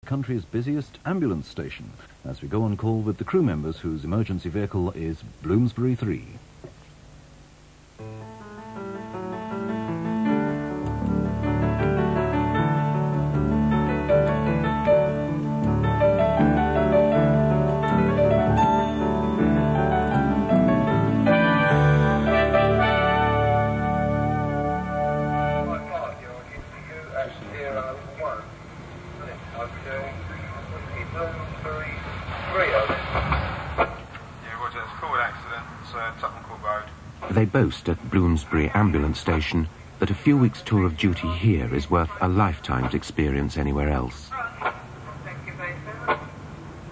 Country's busiest ambulance station, as we go on call with the crew members whose emergency vehicle is Bloomsbury 3. They boast at Bloomsbury ambulance station that a few weeks' tour of duty here is worth a lifetime's experience anywhere else.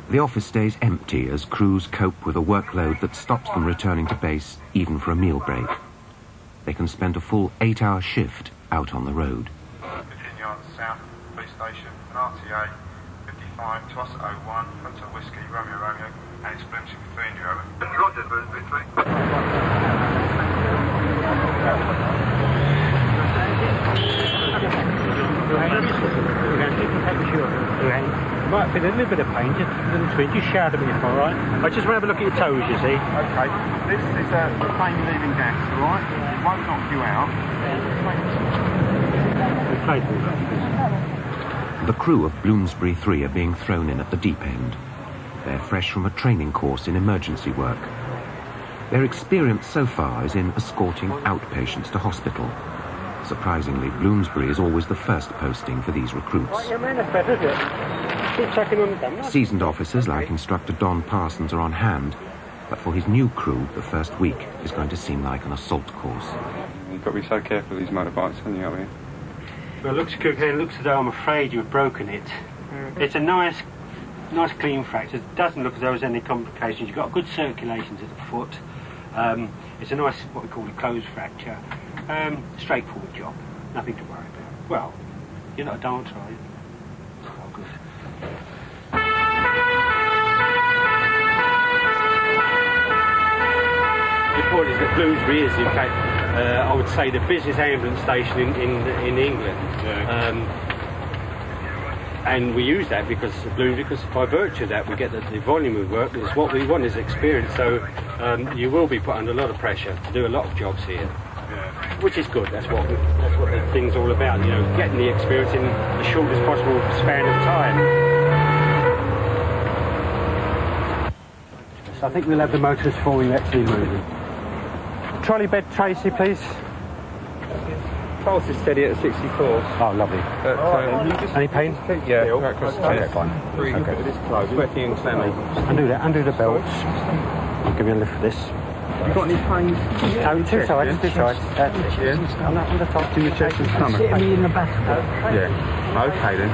The office stays empty as crews cope with a workload that stops them returning to base even for a meal break. They can spend a full 8-hour shift out on the road. Continue on South Police Station, RTA 55 to us at 01, Hunter Whiskey, Romeo, and it's Bloomsbury 3 in your over. Roger, Bloomsbury 3. Might feel a little bit of pain, just a little twinge. Just shout at me if alright. I just want to have a look at your toes, you see. Okay, this is a pain relieving gas, alright? It won't knock you out. The crew of Bloomsbury 3 are being thrown in at the deep end. They're fresh from a training course in emergency work. Their experience so far is in escorting outpatients to hospital. Surprisingly, Bloomsbury is always the first posting for these recruits. Seasoned officers like Instructor Don Parsons are on hand, but for his new crew, the first week is going to seem like an assault course. You've got to be so careful with these motorbikes, haven't you, out here? Well, it looks as though I'm afraid you've broken it. It's a nice clean fracture. It doesn't look as though there's any complications. You've got good circulation to the foot. It's a nice, what we call a closed fracture. Straightforward job. Nothing to worry about. Well, you're not a dancer, are you? Oh, good. The point is that Bloomsbury is, in fact, I would say the busiest ambulance station in England. Yeah. And we use that because by virtue of that we get the volume of work. Because what we want is experience. So you will be put under a lot of pressure to do a lot of jobs here, which is good. That's what the thing's all about. You know, getting the experience in the shortest possible span of time. So I think we'll have the motors forming actually moving. Trolley bed, Tracy, please. Pulse is steady at 64. Oh, lovely. Any pain? Yeah, okay, fine. Okay. It is closed. Working in semi. Undo the belts. I'll give you a lift for this. You got any pain? No, two sides. That's it. Yeah. On the top. Do your chest and stomach. Sit me in the back. Yeah. Okay then.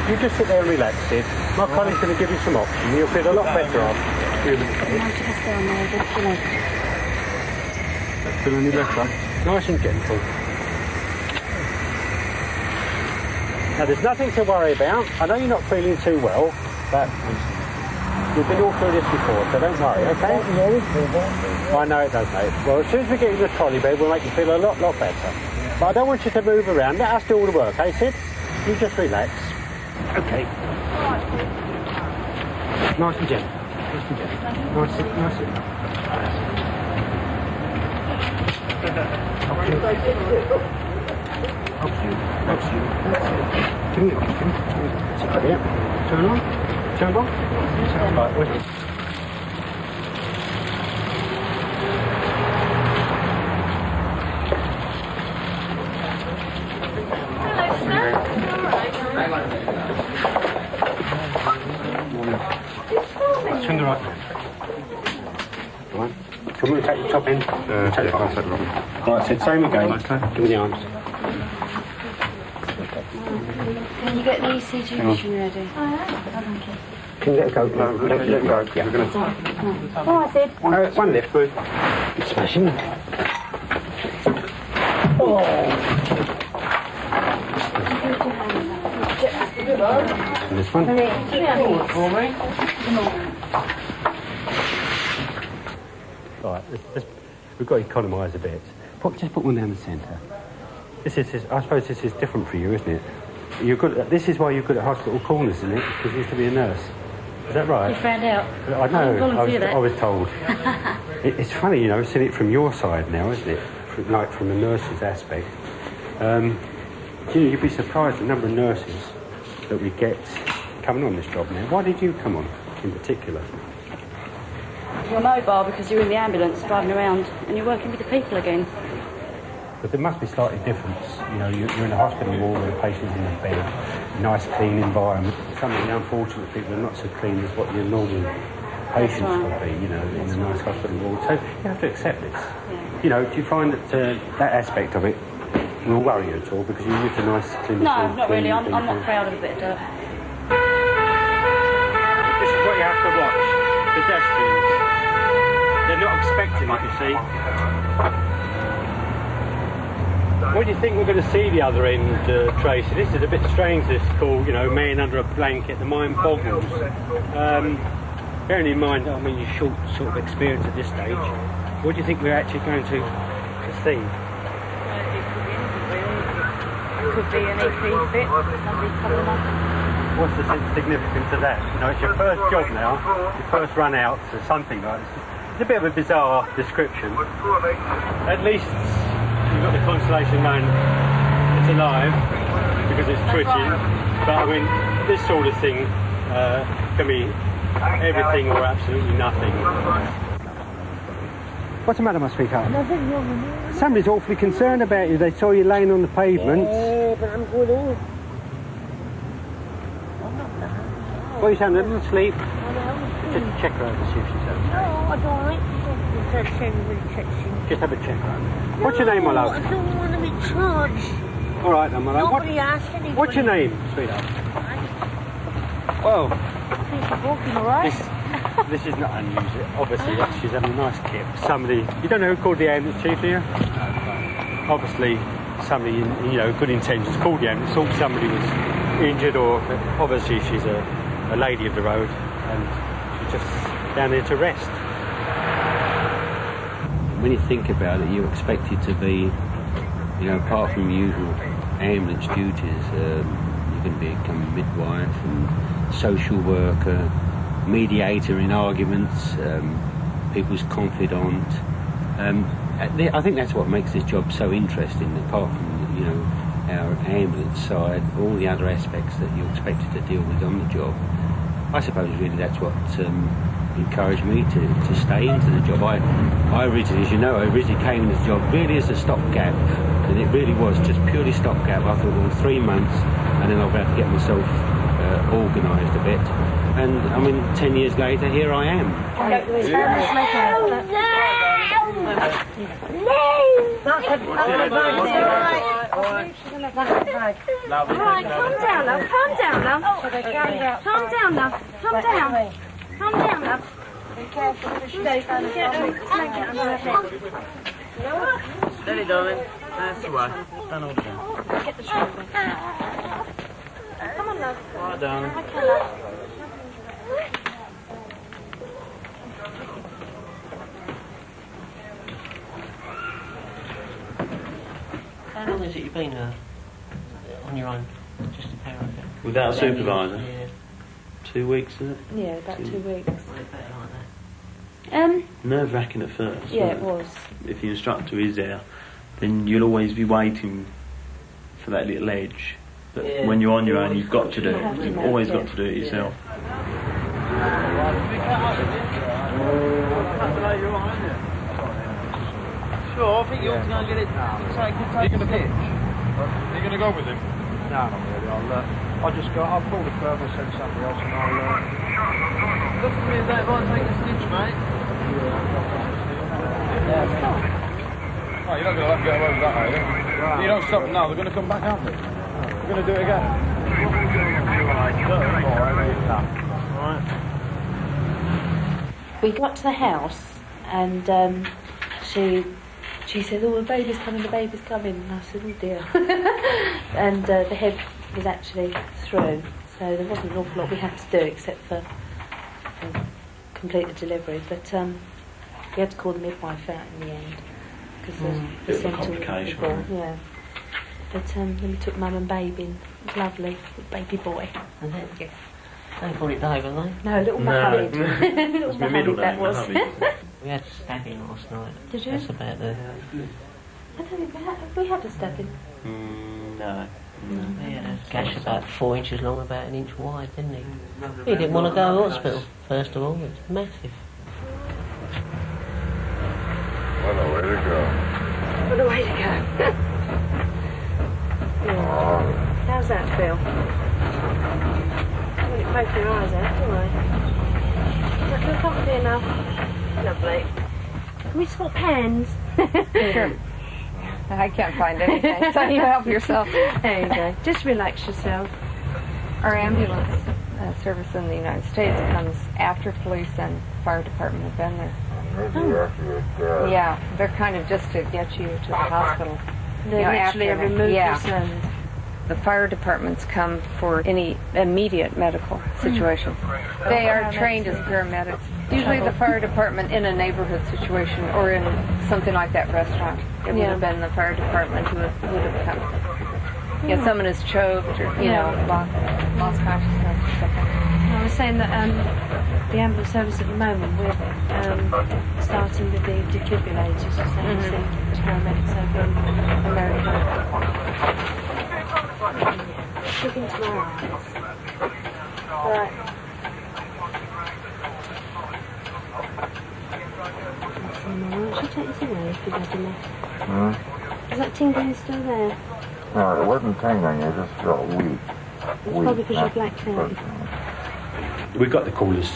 You just sit there and relax, Sid. My colleague's going to give you some options. You'll feel a lot better after. Feel any better? Nice and gentle. Now, there's nothing to worry about. I know you're not feeling too well, but we've been all through this before, so don't worry, okay? I know it does, mate. Well, as soon as we get you in the trolley bed, we'll make you feel a lot better. But I don't want you to move around. Let us do all the work, eh, Sid? You just relax. Okay. Nice and gentle. Nice and gentle. Nice and Helps you. Give me a Turn on. Turn on. Right, wait. Turn the right hand. Right. Come on, take the top end. Take the top end. Right, Sid, same again. Okay. Give me the arms. Can you get the ECG machine ready? Thank you. Can you let it go? No, let it go. Yeah. Oh, I said. One lift. It's smashing. This one. Right, we've got to economise a bit. Just put one down the centre. This is, I suppose this is different for you, isn't it? You're good at, this is why you're good at hospital corners, isn't it? Because you used to be a nurse. Is that right? You found out. I know, I was told. It's funny, you know, seeing it from your side now, isn't it? Like from a nurse's aspect. You'd be surprised at the number of nurses that we get coming on this job now. Why did you come on in particular? You're mobile because you're in the ambulance driving around and you're working with the people again. But there must be slightly difference. You know, you're in a hospital ward with a patient in a bed, nice clean environment. Some of the unfortunate people are not so clean as what your normal patients would be, you know, in a nice hospital ward. So you have to accept this. Yeah. You know, do you find that that aspect of it will worry you at all because you're used to nice clinical... No, not really. I'm not proud of a bit of dirt. This is what you have to watch. Pedestrians. They're not expecting it, you see. What do you think we're going to see the other end, Tracy? This is a bit strange, this call, you know, man under a blanket. The mind boggles. Bearing in mind, I mean, your short sort of experience at this stage, what do you think we're actually going to see? It could be an EP fit, somebody coming up. What's the significance of that? You know, it's your first job now, your first run out, or something like this. It's a bit of a bizarre description. At least you've got the consolation knowing it's alive because it's twitching. But I mean, this sort of thing can be everything or absolutely nothing. What's the matter, my sweetheart? Nothing wrong. Somebody's awfully concerned about you. They saw you laying on the pavement. Yeah, but I'm good all. What are you saying? A little sleep? Just check her out to see if she's okay. No, I don't like to Just have a check around. What's your name, my love? I don't want to be charged. All right, then, my love. Nobody asked anybody. What's your name, sweetheart? Well, I think she's walking all right. this is not unusual. Obviously, she's having a nice kip. Somebody, you don't know who called the ambulance, chief, do you? Obviously, somebody, you know, good intentions called the ambulance, thought somebody was injured, or obviously she's a lady of the road, and she's just down there to rest. When you think about it, you're expected to be, you know, apart from usual ambulance duties, you're going to become a midwife and social worker, mediator in arguments, people's confidant. I think that's what makes this job so interesting, apart from, you know, our ambulance side, all the other aspects that you're expected to deal with on the job. I suppose really that's what encouraged me to stay into the job. I originally, as you know, came into the job really as a stopgap, and it really was just purely stopgap. I thought, well, 3 months, and then I'll have to get myself organised a bit. And I mean, 10 years later, here I am. Right, calm down, love. Calm down, love. Calm down, love. Calm down. Calm down, love. Be careful. Steady, darling. That's the way. Stand all down. Get the shoulder. Come on, love. Right, darling. Okay, love. How long is it you've been on your own? Just a pair of it? Without a supervisor? Yeah. 2 weeks, is it? Yeah, about 2 weeks. Better like that. Nerve-wracking at first. Yeah, wasn't it was. If the instructor is there, then you'll always be waiting for that little edge. But when you're on your own, you've got to do it. You've always got to do it yourself. Sure, I think you ought to go and get it. Are you going to pitch? Are you going to go with him? No, not really. I'll just go. I'll pull the curve and send somebody else, and I'll. Look at me, that might take a stitch, mate. Oh, you're not going to let them get away with that, are you? Right. You don't stop them now. They're going to come back, aren't they? They're going to do it again. Alright. We got to the house and she said, "Oh, the baby's coming, the baby's coming." And I said, "Oh dear." And the head was actually through, so there wasn't an awful lot we had to do except for complete the delivery. But we had to call the midwife out in the end. because of the Bit of a central complication, ball. wasn't it? Yeah. But then we took mum and baby, and it was lovely, baby boy. And then, yeah. They called it Dave, have they? No, little Mohammed. Little That's my middle Mohammed that name, was. Mohammed. We had stabbing last night. Did you? That's about the... I don't think we had a stabbing. No. He had a gash about 4 inches long, about an inch wide, didn't he? He didn't want to go to hospital, first of all. It's massive. What a way to go. What a way to go. Yeah. How's that feel? I'm going to poke your eyes out, don't I? Does that feel comfy enough? Lovely. Can we swap hands? Sure. I can't find anything, so you help yourself. There you go. Just relax yourself. Our ambulance service in the United States comes after police and fire department have been there. Yeah, they're kind of just to get you to the hospital. They literally have removed yourself. The fire departments come for any immediate medical situation. They are trained as paramedics. Usually the fire department in a neighborhood situation or in something like that restaurant. It would have been the fire department who would have come. Yeah, someone is choked or, you know, lost consciousness or something. I was saying that the ambulance service at the moment, we're starting with the defibrillators, so you see paramedics over in America. Look into my eyes. Right. Should take this away if you've had enough. Is that tingling still there? No, it wasn't tingling, it just felt weak. It's probably because you're blacked out. We got the call as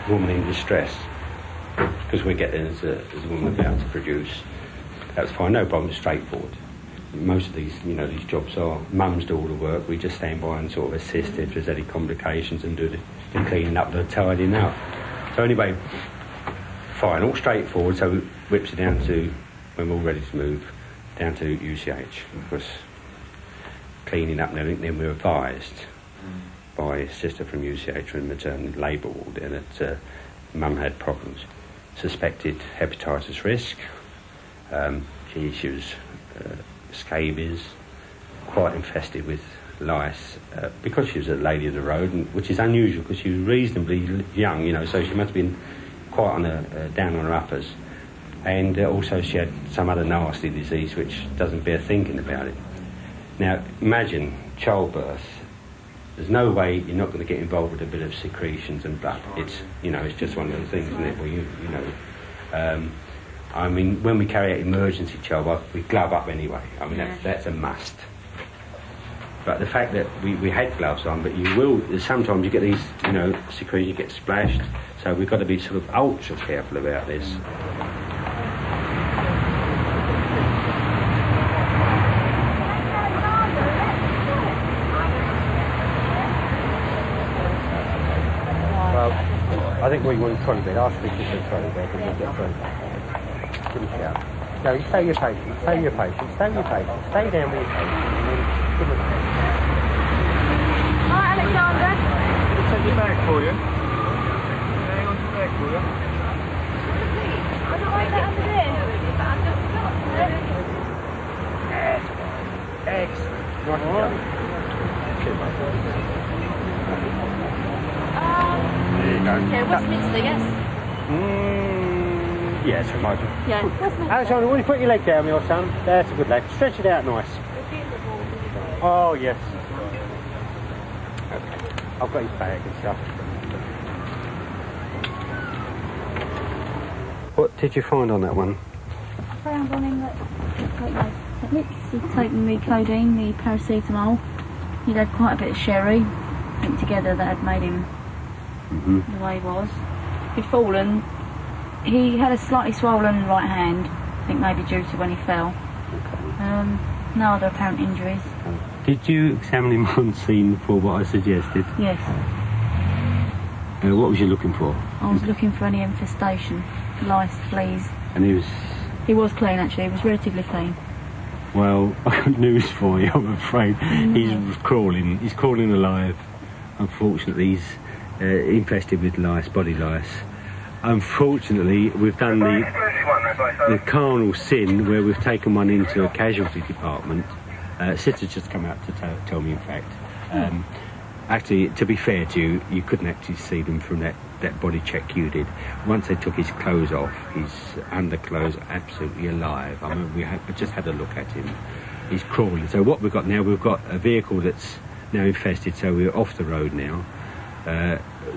woman in distress because we get there as a woman about to produce. That's fine, no problem, straightforward. Most of these, these jobs are mums do all the work. We just stand by and sort of assist if there's any complications and do the cleaning up, the tidying up. So anyway, fine, all straightforward. So it whips it down to when we're all ready to move down to UCH because cleaning up and everything. Then we're advised by a sister from UCH in maternal labour ward that mum had problems, suspected hepatitis risk. She was scabies, quite infested with lice because she was a lady of the road, which is unusual because she was reasonably young, so she must have been quite on down on her uppers. And also she had some other nasty disease which doesn't bear thinking about it. Now imagine childbirth. There's no way you're not going to get involved with a bit of secretions and blood. It's it's just one of those things, isn't it? Well, I mean, when we carry out emergency childbirth, we glove up anyway. I mean, that's a must. But the fact that we had gloves on, but sometimes you get these, secretions, you get splashed. So we've got to be sort of ultra careful about this. Well, I think we want to trolley bed. I'll speak to the trolley bed and we'll get through. Give me a shout. No, you stay your patient, stay your patient, stay your patient, stay down with your patient, and then give us a hand. Hi, Alexander. I'll take your bag for you. Hang on to the bag for you. I don't like that under there. Excellent. Right, cheers, mate. There you go. Okay, Westminster, yes? Yes, I might. Yeah, Westminster. Alexander, will you put your leg down, your son? That's a good leg. Stretch it out nice. Oh, yes. Okay. I've got his bag and stuff. What did you find on that one? I found on him that he'd taken the codeine, the paracetamol. He'd had quite a bit of sherry. I think together that had made him the way he was. He'd fallen. He had a slightly swollen right hand, I think maybe due to when he fell. No other apparent injuries. Did you examine him on scene for what I suggested? Yes. What was you looking for? I was looking for any infestation, lice, fleas. And He was clean actually, he was relatively clean. Well, I've got news for you, I'm afraid. He's crawling alive. Unfortunately, he's infested with lice, body lice. Unfortunately, we've done the the carnal sin where we've taken one into a casualty department. Sister's just come out to tell me, in fact. Actually, to be fair to you, you couldn't actually see them from that body check you did. Once they took his clothes off, his underclothes are absolutely alive. I mean, we just had a look at him. He's crawling. So what we've got now, we've got a vehicle that's now infested, so we're off the road now.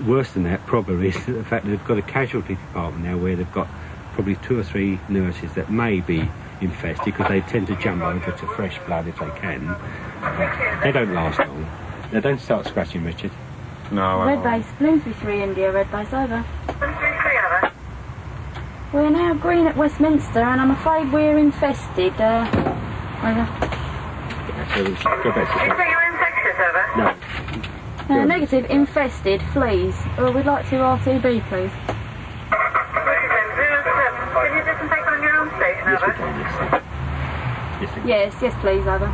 Worse than that, probably, is the fact that they've got a casualty department now where they've got probably 2 or 3 nurses that may be infested because they tend to jump over to fresh blood if they can. They don't last long. Now, don't start scratching, Richard. No, Red base, Bloomsbury 3 India, red base over. We're now green at Westminster and I'm afraid we're infested. Over. Yeah, so we should go back to You're infectious, over? No. Negative, infested, fleas. We'd like to R2B, please. Can you disinfect on your own station, Yes, we over? can, yes. Yes, please, over.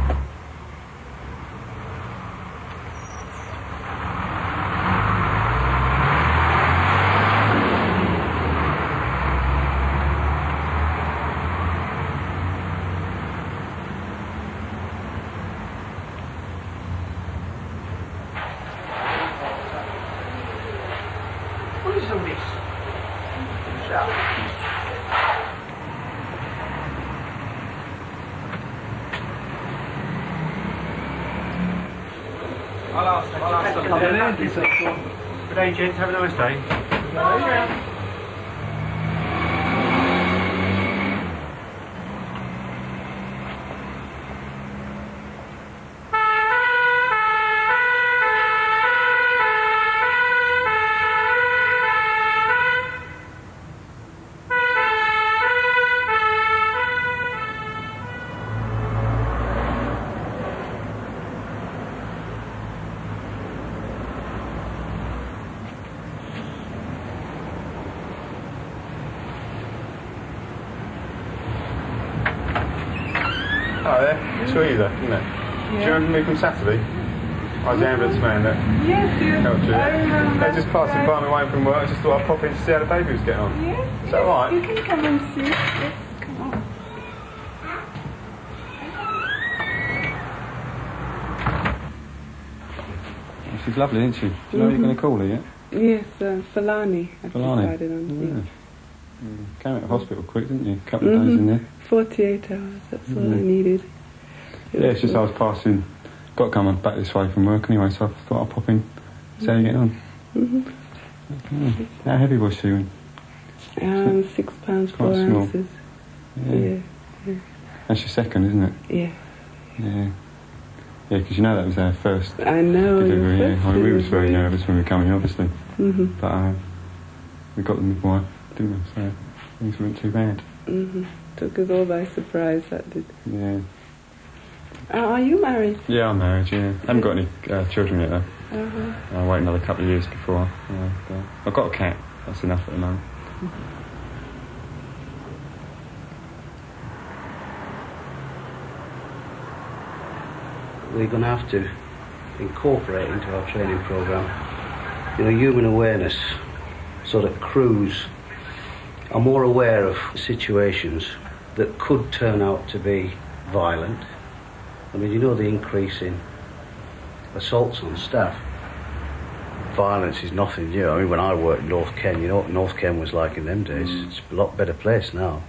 What is all this? I'll ask them. Good day, gents. Have a nice day. Oh, there. It's you there, isn't it? Do you remember me from Saturday? I was the ambulance man that helped you. I remember. They just passed by me away from work. I just thought I'd pop in to see how the baby was getting on. Yes, Is that right? you can come and see. Yes, come on. She's lovely, isn't she? Do you know what you're going to call her yet? Yes, Falani. I've Falani? decided on. Came out of hospital quick, didn't you? A couple of days in there. 48 hours, that's all I needed. Yeah, it's just I was passing. Got coming back this way from work anyway, so I thought I'd pop in, see how you get on. How heavy was she? 6 pounds, 4 Quite small. ounces. Yeah. That's your second, isn't it? Yeah. Yeah. Yeah, because you know that was our first I know. delivery. your Yeah. first I mean, we was very delivery. nervous when we were coming, obviously. Mhm. But we got the midwife, didn't we? So things weren't too bad. Mhm. Took us all by surprise, that did. Yeah. Are you married? Yeah, I'm married, yeah. I haven't got any children yet, though. I'll wait another couple of years before. But I've got a cat. That's enough at the moment. We're going to have to incorporate into our training programme, human awareness, so that crews are more aware of situations that could turn out to be violent. I mean, the increase in assaults on staff. Violence is nothing new. I mean, when I worked in North Ken, you know what North Ken was like in them days. It's a lot better place now.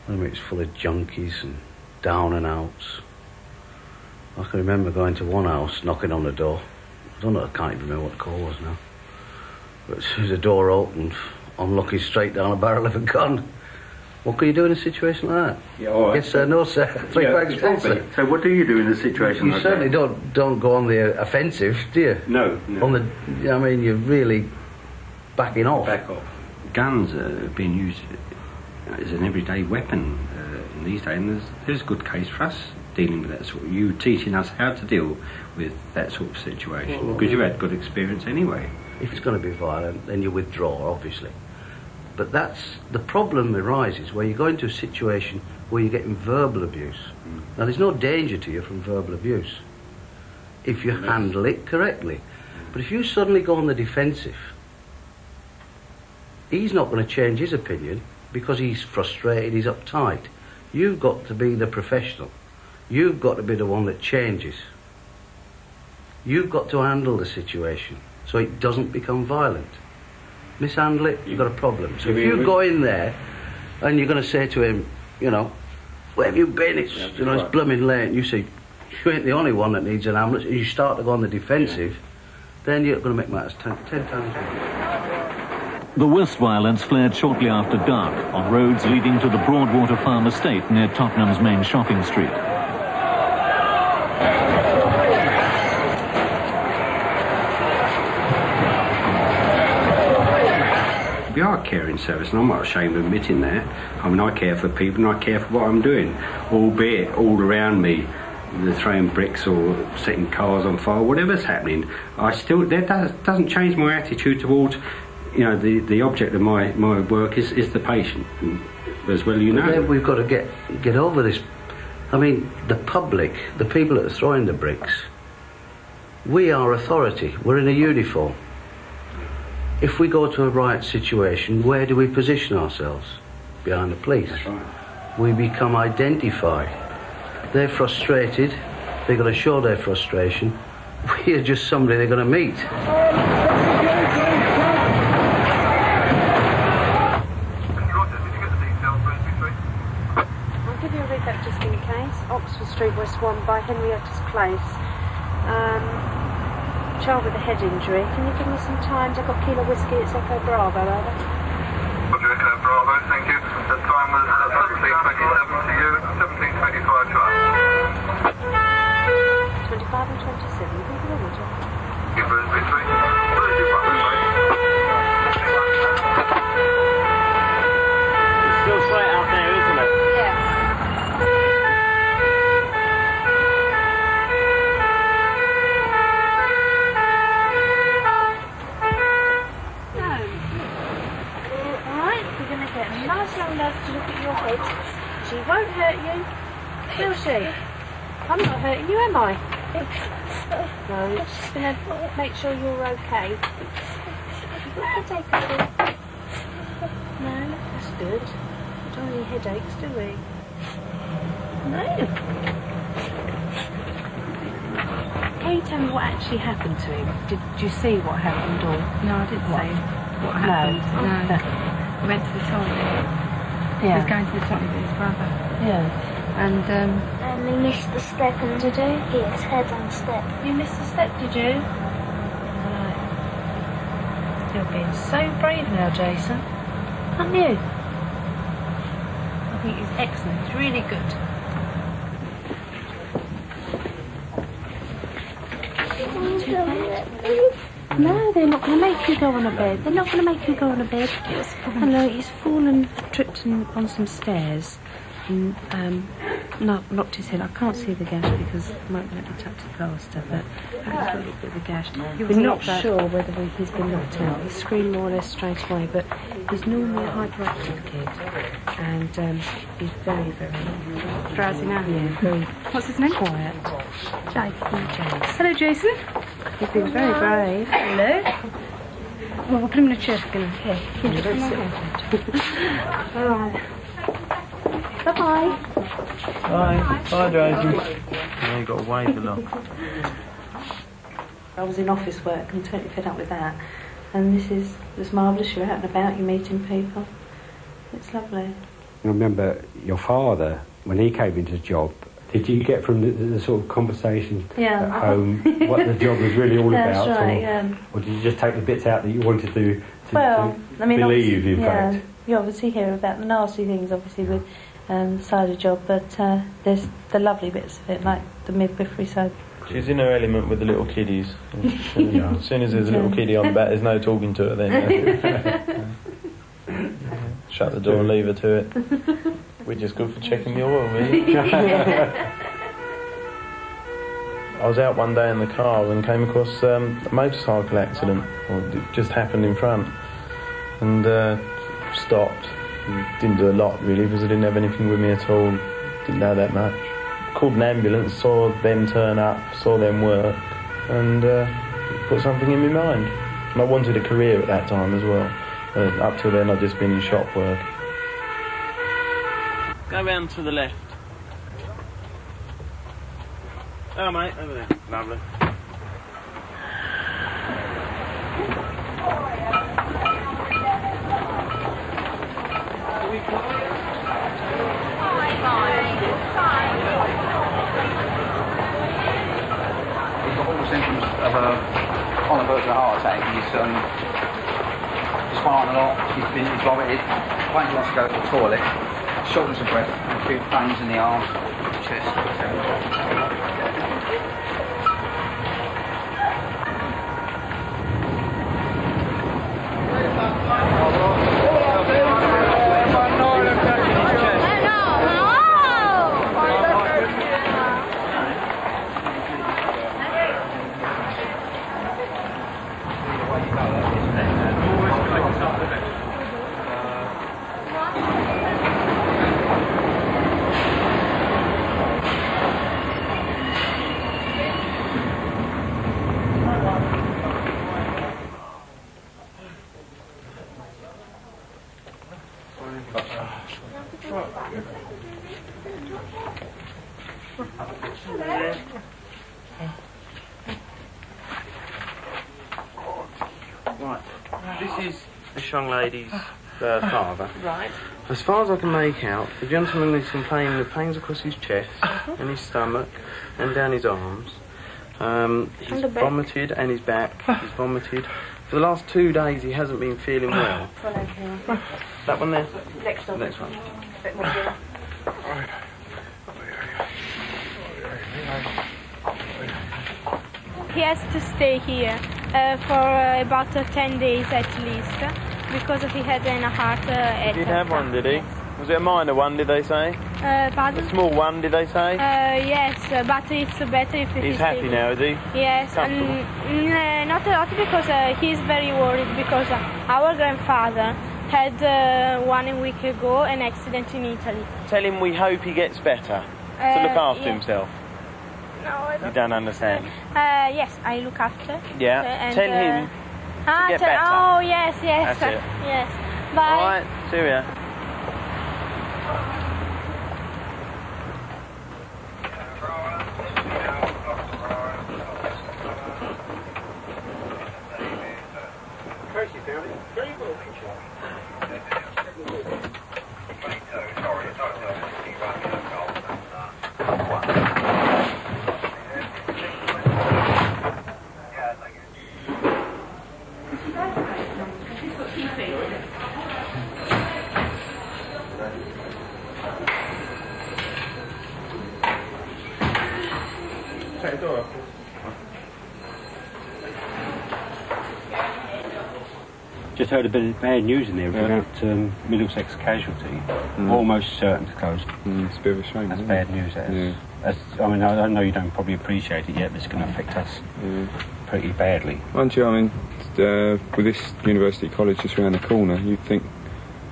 I mean, it's full of junkies and down and outs. I can remember going to one house, knocking on the door. I can't even remember what the call was now. But as soon as the door opened, I'm looking straight down a barrel of a gun. What can you do in a situation like that? Yeah, all right. Yes, sir, no, sir. Three bags full, sir. So what do you do in a situation You like certainly that? don't go on the offensive, do you? No. You're really backing off. Back off. Guns are being used as an everyday weapon in these days, and there's a good case for us dealing with that sort of, you teaching us how to deal with that sort of situation, because you've had good experience anyway. If it's going to be violent, then you withdraw, obviously. But that's the problem arises where you go into a situation where you're getting verbal abuse. Now, there's no danger to you from verbal abuse if you handle it correctly. But if you suddenly go on the defensive, he's not going to change his opinion because he's frustrated, he's uptight. You've got to be the professional. You've got to be the one that changes. You've got to handle the situation so it doesn't become violent. Mishandle it, you've got a problem. So if you go in there and you're going to say to him, you know, where have you been? It's, you know, it's blooming late. And you say, you ain't the only one that needs an ambulance. And you start to go on the defensive, then you're going to make matters 10 times worse. The worst violence flared shortly after dark on roads leading to the Broadwater Farm estate near Tottenham's main shopping street. We are a caring service, and I'm not ashamed of admitting that. I mean, I care for people and I care for what I'm doing, albeit all around me, they're throwing bricks or setting cars on fire, whatever's happening. That doesn't change my attitude towards, you know, the object of my work is the patient, as well, you know. Then we've got to get over this. I mean, the public, the people that are throwing the bricks, we are authority. We're in a uniform. If we go to a riot situation, where do we position ourselves? Behind the police. That's right. We become identified. They're frustrated. They're going to show their frustration. We are just somebody they're going to meet. I'll give you a read that just in case. Oxford Street, West 1 by Henrietta's Place. Child with a head injury. Can you give me some times? I've got Kilo Whiskey, it's Echo Bravo, over. Roger, Echo Bravo, thank you. The time was 17:27 to you, 17:25 try. 25 and 27, you think of it, You Bloomsbury 3. Bloomsbury 1, It's still straight out there, isn't it? Yes. Nice young love to look at your head. She won't hurt you, will she? I'm not hurting you, am I? No, just going to make sure you're okay. You got to take a seat. No, that's good. We don't have any headaches, do we? No. Can you tell me what actually happened to him? Did you see what happened or? No, I didn't see what happened. No. He went to the toilet. He was going to the toilet with his brother. Yeah. And he missed the step. And did he? Hit his head on the step. You missed the step, did you? Right. You're being so brave now, Jason. Aren't you? I think he's excellent. He's really good. No, they're not going to make you go on a bed. They're not going to make you go on a bed. Hello, he's fallen, tripped on some stairs and knocked his head. I can't see the gash because it won't let me touch the plaster, but I've got a little bit of a gash. We're not sure whether he's been knocked out. He screamed more or less straight away, but he's normally a hyperactive kid, and he's very, very drowsy now. Yeah, very. What's his name? Quiet. Jason. Hello, Jason. He's been very brave. Hello. Well, we'll put him in a chair for dinner. Okay. Yeah, Don't sit. All right. Bye-bye. Bye. Bye, Jason. Now you've got to wave along. I was in office work and totally fed up with that. And this is marvellous. You're out and about, you're meeting people. It's lovely. I remember your father, when he came into the job, did you get from the sort of conversations at home what the job was really all about? That's right, or did you just take the bits out that you wanted to believe, in fact? You obviously hear about the nasty things, obviously, with the side of the job, but there's the lovely bits of it, like the midwifery side. She's in her element with the little kiddies. As soon as there's a little kiddie on the back, there's no talking to her then. Shut the door and leave her to it. We're just good for checking the oil, really. I was out one day in the car and came across a motorcycle accident. It just happened in front. And stopped. Didn't do a lot, really, because I didn't have anything with me at all. Didn't know that much. Called an ambulance, saw them turn up, saw them work, and put something in my mind. And I wanted a career at that time as well. Up till then, I'd just been in shop work. Go round to the left. Oh, mate, over there. Lovely. He's got all the symptoms of on the verge of a heart attack. He's smarting a lot. He's vomited. When he wants to go to the toilet, shortness of breath, and a few pains in the arms, chest. Right, this is this young lady's father. Right. As far as I can make out, the gentleman is complaining of pains across his chest and his stomach and down his arms. He's vomited and his back. He's vomited. For the last 2 days, he hasn't been feeling well. That one there? Next one. Next one. A bit more here. He has to stay here for about 10 days at least because he had a heart attack. He did have one, did he? Was it a minor one, did they say? Pardon? A small one, did they say? Yes, but it's better if He's happy now, is he? Yes, and not a lot because he's very worried because our grandfather had 1 week ago an accident in Italy. Tell him we hope he gets better to look after himself. No, I You don't understand. yes, I look after. Yeah, And, tell him to get better. Oh, yes, yes. That's it. Yes. Bye. All right, cheerio. Just heard a bit of bad news in there about Middlesex casualty. Almost certain to close. It's a bit of a shame. That's bad news. That is. I mean, I know you don't probably appreciate it yet, but it's going to affect us pretty badly. Aren't you? I mean, with this university college just around the corner, you'd think.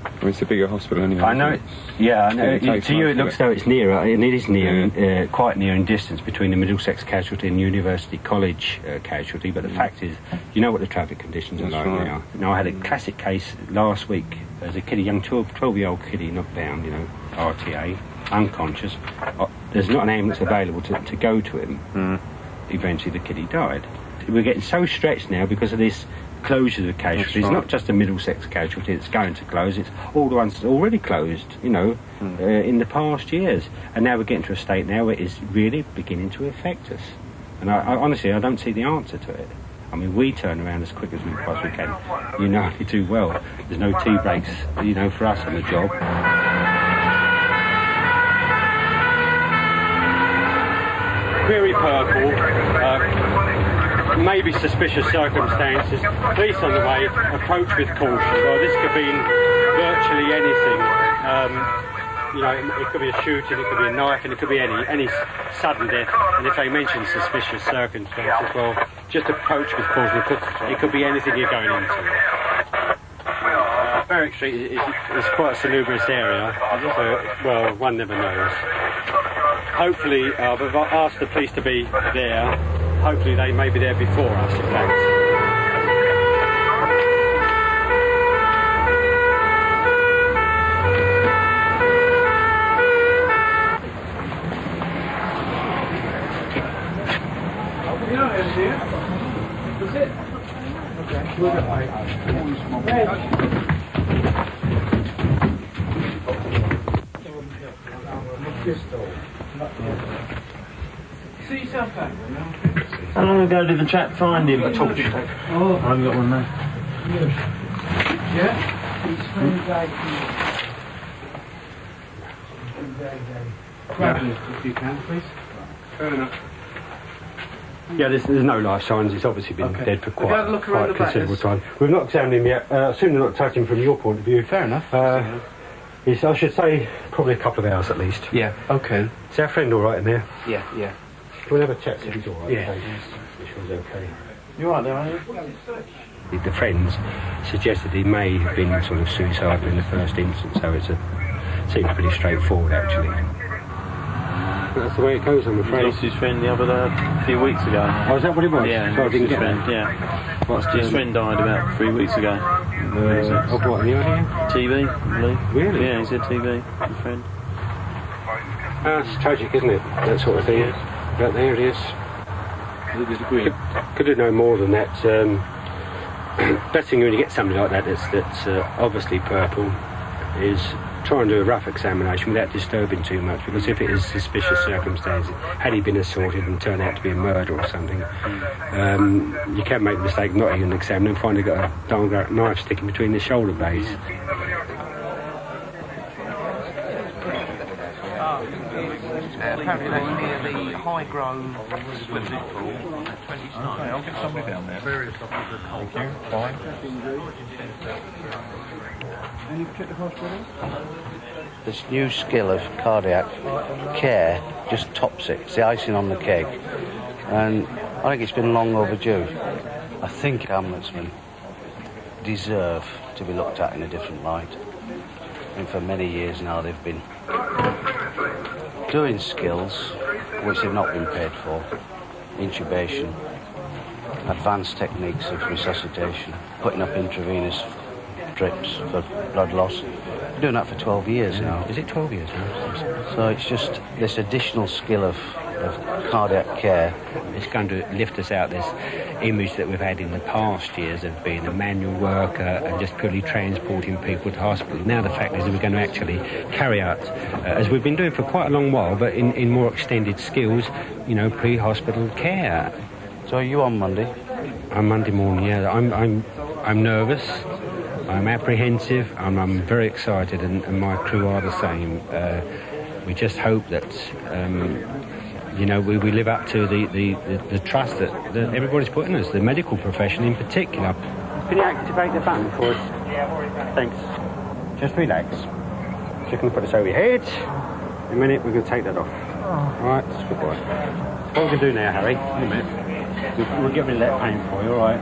I mean, it's a bigger hospital anyway. I know it. Yeah, I know. To you, it looks though it's nearer, and it is near, quite near in distance between the Middlesex casualty and University College casualty. But the fact is, you know what the traffic conditions are like now. Now, I had a classic case last week. There's a kiddie, young 12-year-old kiddie knocked down. You know, RTA, unconscious. There's not an ambulance available to go to him. Eventually, the kiddie died. We're getting so stretched now because of this. Closure of casualties. It's not just a Middlesex casualty that's going to close, it's all the ones that's already closed, you know, in the past years. And now we're getting to a state now where it's really beginning to affect us. And I honestly, I don't see the answer to it. I mean, we turn around as quick as we possibly can. You know we do well. There's no tea breaks, you know, for us on the job. Query purple. Maybe suspicious circumstances, police on the way, approach with caution. Well, this could be virtually anything. You know, it could be a shooting, it could be a knife, and it could be any sudden death. And if they mention suspicious circumstances, well, just approach with caution. It could be anything you're going into. Berwick Street is quite a salubrious area, so, well, one never knows. Hopefully, I've asked the police to be there. Hopefully they may be there before us, in fact. See yourself back now. How long ago did the chap find him? A torch. Oh, I haven't got one there. Yeah? He's very grab it if you can, please. Fair enough. Yeah, there's no life signs. He's obviously been dead for Have you had a look around the back? considerable time. We've not examined him yet. Assuming not touching from your point of view. Fair enough. He's, I should say, probably a couple of hours at least. Yeah, okay. Is our friend all right in there? Yeah, yeah. Can we have a chat, see if he's all right? Yeah. Make sure he's okay. You all right there, are you? The friends suggested he may have been sort of suicidal in the first instance, so it seems pretty straightforward, actually. That's the way it goes, I'm afraid. He lost his friend the other day, a few weeks ago. Oh, is that what it was? Yeah, so I didn't his get friend, that. yeah. What's His friend died about 3 weeks ago. Of what, any idea? TV, I believe. Really? Yeah, he said TV, his friend. It's tragic, isn't it? That sort of thing. Yeah. But there it is. Could do no more than that. Best thing when you get somebody like that that's obviously purple is try and do a rough examination without disturbing too much, because if it is suspicious circumstances, had he been assaulted and turned out to be a murder or something, you can make the mistake not even examining and find you've got a darn knife sticking between the shoulder blades. Apparently that's near the High Grove swimming pool. Okay, I'll get somebody down there. Various officers. Thank you. Fine. Any particular hospital? This new skill of cardiac care just tops it. It's the icing on the cake. And I think it's been long overdue. I think ambulancesmen deserve to be looked at in a different light. And for many years now they've been doing skills which they've not been paid for. Intubation, advanced techniques of resuscitation, putting up intravenous drips for blood loss. Been doing that for 12 years now. Is it 12 years now? So it's just this additional skill of cardiac care. It's going to lift us out this image that we've had in the past years of being a manual worker and just purely transporting people to hospital. Now the fact is that we're going to actually carry out, as we've been doing for quite a long while, but in more extended skills, you know, pre-hospital care. So are you on Monday? On Monday morning, yeah. I'm nervous. I'm apprehensive, and I'm very excited, and my crew are the same. We just hope that, you know, we live up to the trust that everybody's put in us, the medical profession in particular. Can you activate the button for us? Thanks. Just relax. Just going to put this over your head. In a minute, we're going to take that off. All right, that's a good boy. What we can do now, Harry, in a minute, we'll get rid of that pain for you, all right?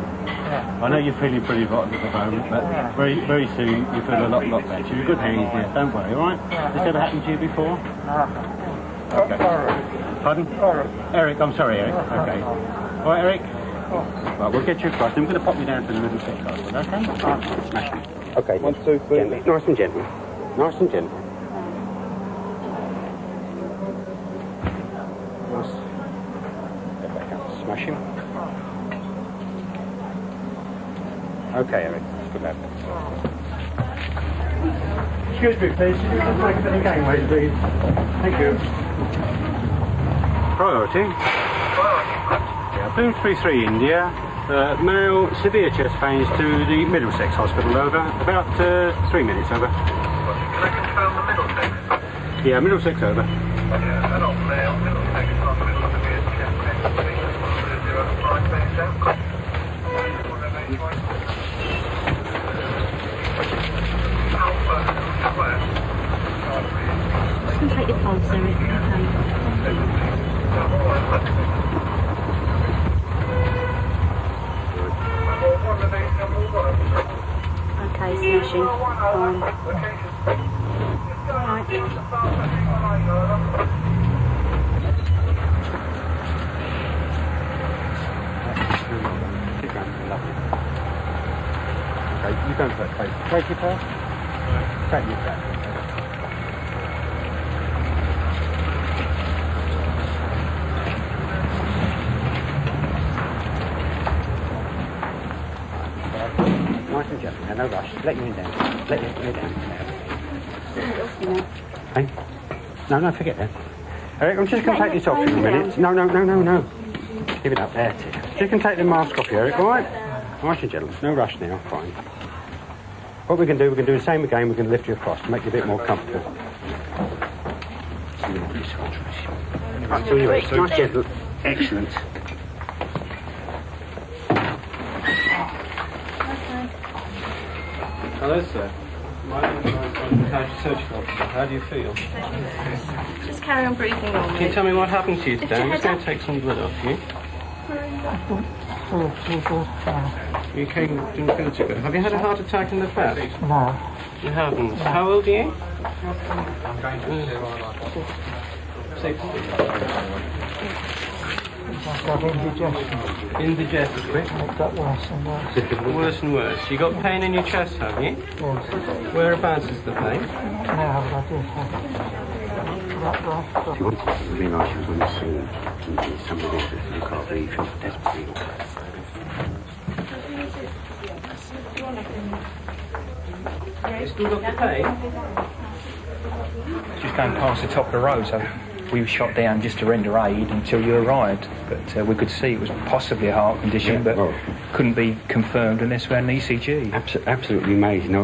I know you're feeling pretty rotten at the moment, but very, very soon you feel a lot better. You're in good hands here, don't worry, all right? Has this ever happened to you before? Okay. Pardon? Eric, I'm sorry, Eric. Okay. All right, Eric? Right, we'll get you across, then we're going to pop you down to the middle seat hospital, okay? Smash it. Okay. 1, 2, 3. Gently. Nice and gentle. Nice and gentle. Nice. Get back up. Smash him. Okay, Eric. Good lad. Excuse me, please. Could you just make it the gangway, please? Thank you. Priority. Yeah, Bloomsbury 3, India. Male, severe chest pains to the Middlesex Hospital, over. About 3 minutes, over. Can I confirm the Middlesex? Yeah, Middlesex, over. Yeah, adult male, Middlesex Hospital, severe chest pains, 005 minutes out. Just going to take your pulse, Eric. Okay, smashing. Fine. Alright. Okay, you don't put face. Take your pass. Take your pass. Nice and gentle, no rush. Let you in down. Let you in down now. Hey? No, forget that. Eric, I'm just going to take this off for a minute. No. Give it up there. You can take the mask off you, Eric, all right? All right, gentlemen. No rush now. Fine. What we're going to do the same again. We're going to lift you across to make you a bit more comfortable. Right, so you nice, gentle. Excellent. Hello, sir. My name's Surgical Officer. How do you feel? Just carry on breathing normally. Can you tell me what happened to you today? I'm just going to take some blood off you. You didn't feel too good. Have you had a heart attack in the past? No. You haven't. How old are you? Indigestion. It got worse and worse. Worse and worse. You got pain in your chest, have you? Yes. Whereabouts is the pain? No, but I do have She wanted to realise she was on the scene and somebody there to look after you from desperately. You still got the pain? Just going past the top of the road, so we were shot down just to render aid until you arrived. But we could see it was possibly a heart condition, but couldn't be confirmed unless we had an ECG. Absolutely amazing.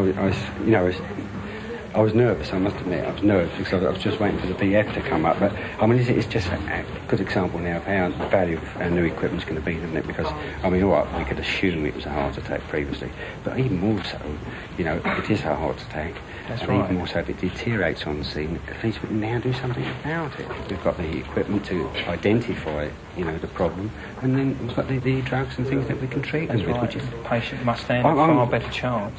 I was nervous, I must admit. I was nervous because I was just waiting for the BF to come up. But, I mean, it's just a good example now of how the value of our new equipment's going to be, isn't it? Because, I mean, all right, we could assume it was a heart attack previously. But even more so, it is a heart attack. That's and right. even more so, if it deteriorates on the scene, at least we can now do something about it. We've got the equipment to identify, the problem. And then we've got the drugs and things that we can treat them with. Which is, the patient must stand a far better chance.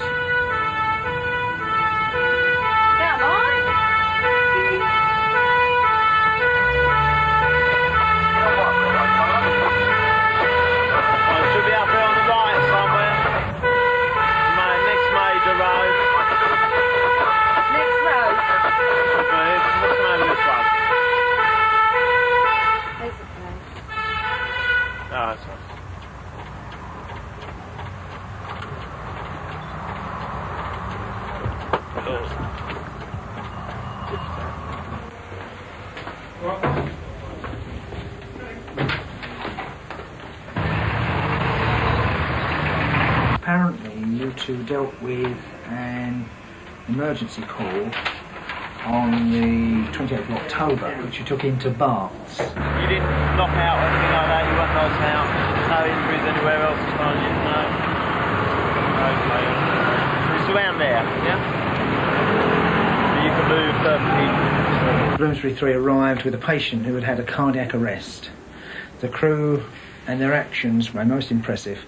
Apparently you two dealt with an emergency call on the 28th of October, which you took into Barts. You didn't knock out or anything like that, you weren't knocked out, no injuries anywhere else as far as you know? Okay. It's around there, yeah? So you can move perfectly. Bloomsbury 3 arrived with a patient who had had a cardiac arrest. The crew and their actions were most impressive.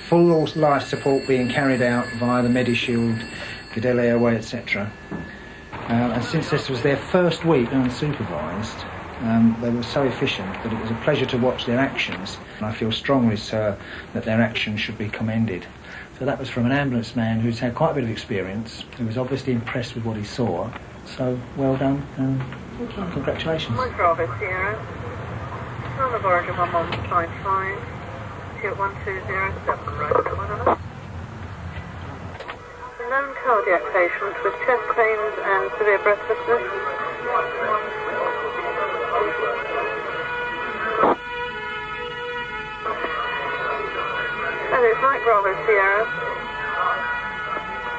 Full life support being carried out via the MediShield, Goodell Airway, etc. And since this was their first week unsupervised, they were so efficient that it was a pleasure to watch their actions. And I feel strongly, sir, that their actions should be commended. So that was from an ambulance man who's had quite a bit of experience, who was obviously impressed with what he saw. So well done and congratulations. Mike Bravo Sierra, on the board of 1155, Tier 1207, right, whatever. A known cardiac patient with chest pains and severe breathlessness. And it's Mike Bravo Sierra,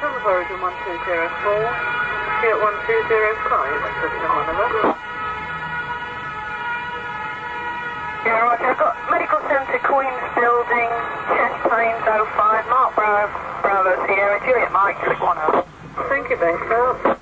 on the board of 1204, Tier 1205, system whatever. Yeah, Roger, I've got Medical Centre, Queen's Building, chest pains 05, Mark Bravo Sierra, Juliet Mike, click 1 up. Thank you, Baker.